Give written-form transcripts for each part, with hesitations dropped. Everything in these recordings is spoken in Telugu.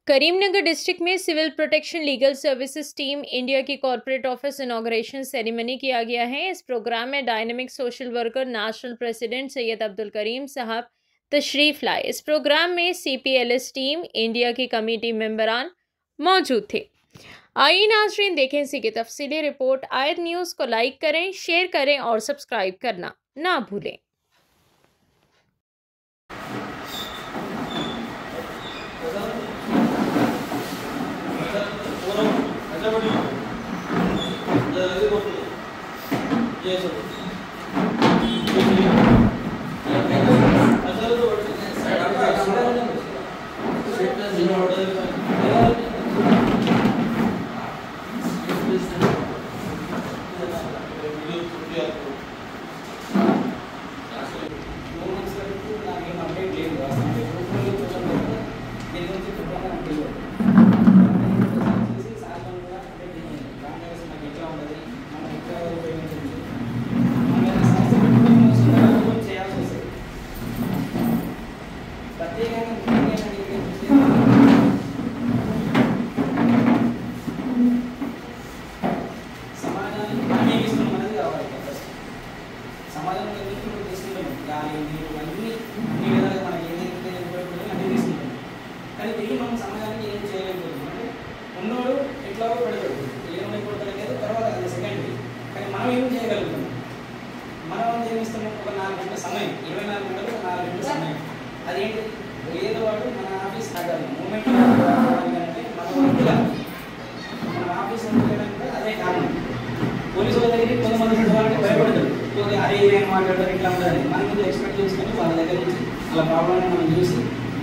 करीमनगर डिस्ट्रिक्ट में civil protection legal services team India की कॉर्पोरेट ऑफिस इनॉग्रेशन सेरेमनी किया गया है। इस प्रोग्राम में dynamic social worker national president Syed Abdul Karim साहब तशरीफ लाए। इस प्रोग्राम में CPLS टीम इंडिया की कमेटी मेंबरान मौजूद थे। आइए नाज़रीन देखें इसी की तफसीली रिपोर्ट। आयत न्यूज़ को लाइक करें, शेयर करें और सब्सक्राइब करना ना भूलें।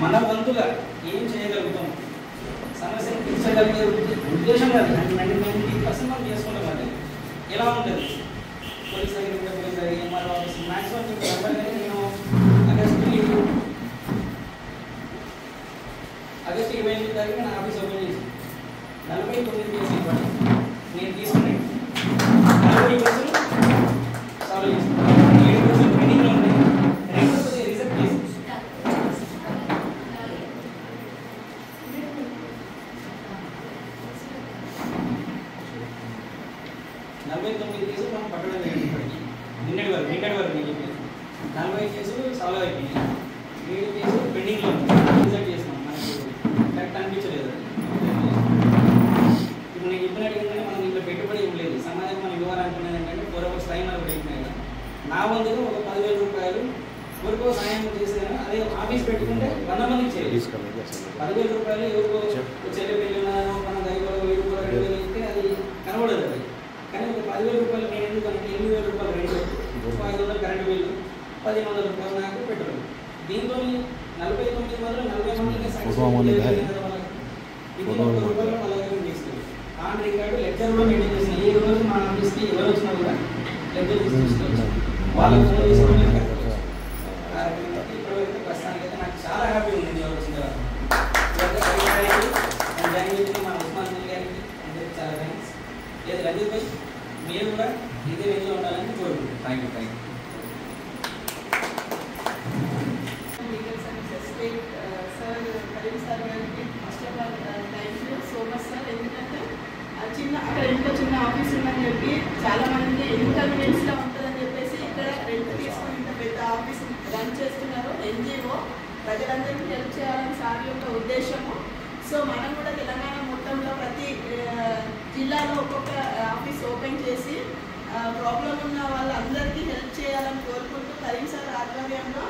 మన వంతుగా ఏం చేయగలుగుతాం సమస్యను తీర్చగలిగే ఉద్దేశం కాదు. 90% మనం చేసుకుంటాం. అంటే ఎలా ఉంటుంది పోలీస్ దగ్గర ఎంఆర్ఓ ఆఫీస్ మ్యాక్సిమం నేను ఆగస్టు 28 తారీఖు నా ఆఫీస్ ఓపెన్ చేసి 49 కేసులు ఇవ్వండి. నేను తీసుకుని 40 కేసులు సాల్వ్ చేస్తాను. 7 కేసులు పెండింగ్లో ఉన్నాయి. రెండోది రిజెక్ట్ కేసు 49 కేసులు మనం పట్టడం జరిగింది. ఇప్పటికి నిన్నటి వరకు నేను చెప్పేది 40 కేసులు సాల్వ్ అయిపోయినాయి. 7 కేసులు పెండింగ్లో ఉన్నాయి. రిజెక్ట్ చేసినాం. మనకి కరెక్ట్ అనిపించలేదు. ఇప్పుడు నేను చెప్పినట్టు ఏంటంటే మనం ఇంట్లో పెట్టుబడి ఇవ్వలేదు. సమాజం మనం ఇవ్వాలనుకునేది ఏంటంటే 4 అవర్స్ టైం మనకు పెట్టినాయి కదా. నా వంతుగా ఒక 10,000 రూపాయలు ఎవరికో సాయం చేసేదని అదే ఆఫీస్ పెట్టుకుంటే 100 మందికి చేయాలి. 10,000 రూపాయలు ఎవరికో చెల్లి పెళ్ళినారో మన దగ్గర 1,000 రూపాయలు 2,000 ఇస్తే అది కనబడదు. అది కానీ ఒక 10,000 రూపాయలు నేను ఎందుకు అంటే 8,000 రూపాయలు రెంట్, 500 కరెంటు బిల్లు, 1,500 రూపాయలు నాకు పెట్రోల్. దీంతో 49 మందిలో 40 మందికి రూపాయలు మన దగ్గర తీసుకెళ్ళి ఆన్ రికార్డు లెక్చర్ కూడా మెయింటైన్ చేసిన. ఏ రోజు మా ఆఫీస్కి ఎవరు వచ్చినా కూడా లెక్చర్ తీసుకొచ్చి వాళ్ళకి ఫోన్ చేసుకుని ఇప్పటివరకు ప్రస్తుతానికి అయితే నాకు చాలా హ్యాపీ ఉంది. ఎవరు వచ్చిన తర్వాత జాయిన్ చేసిన మా ఉస్మాన్ గారికి అందరికీ చాలా థ్యాంక్స్. లేదు రంజిత్ భాయ్ మీరు కూడా ఇదే రేంజ్లో ఉండాలని కోరుకుంటున్నాను. Thank you. Sir Karim sir గారికి first of all thank you so much sir. ఎందుకంటే అక్కడ ఇంట్లో చిన్న ఆఫీస్ ఉందని చెప్పి చాలామంది ఇన్కన్వీనియన్స్గా ఉంటుందని చెప్పేసి ఇక్కడ రెంట్ తీసుకొని ఇంత పెద్ద ఆఫీస్ రన్ చేస్తున్నారు. NGO ప్రజలందరికీ హెల్ప్ చేయాలని సార్ యొక్క ఉద్దేశము. సో మనం కూడా తెలంగాణ మొత్తంలో ప్రతి జిల్లాలో ఒక్కొక్క ఆఫీస్ ఓపెన్ చేసి ప్రాబ్లం ఉన్న వాళ్ళందరికీ హెల్ప్ చేయాలని కోరుకుంటూ కరీం సార్ ఆధ్వర్యంలో